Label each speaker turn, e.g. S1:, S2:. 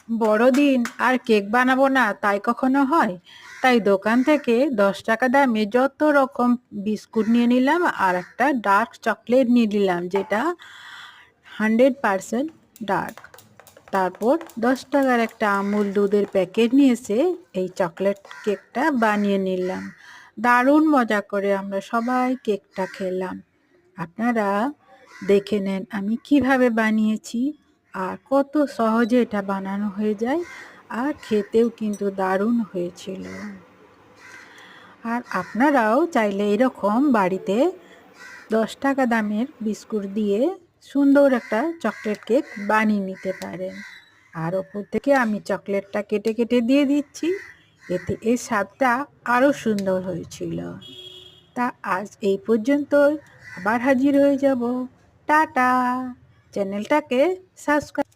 S1: বড়দিন আর কেক বানাবো না তাই কখনো হয়? তাই দোকান থেকে 10 টাকা দামে যত রকম বিস্কুট নিয়ে নিলাম আর একটা ডার্ক চকলেট নিয়ে নিলাম, যেটা 100% ডার্ক। তারপর 10 টাকার একটা আমুল দুধের প্যাকেট নিয়ে এসে এই চকলেট কেকটা বানিয়ে নিলাম। দারুণ মজা করে আমরা সবাই কেকটা খেলাম। আপনারা দেখে নেন আমি কিভাবে বানিয়েছি আর কত সহজে এটা বানানো হয়ে যায়, আর খেতেও কিন্তু দারুণ হয়েছিল। আর আপনারাও চাইলে এরকম বাড়িতে 10 টাকা দামের বিস্কুট দিয়ে সুন্দর একটা চকলেট কেক বানিয়ে নিতে পারেন। আর ওপর থেকে আমি চকলেটটা কেটে কেটে দিয়ে দিচ্ছি, এতে এর স্বাদটা আরও সুন্দর হয়েছিল। তা আজ এই পর্যন্তই, আবার হাজির হয়ে যাব। টাটা। চ্যানেলটাকে সাবস্ক্রাইব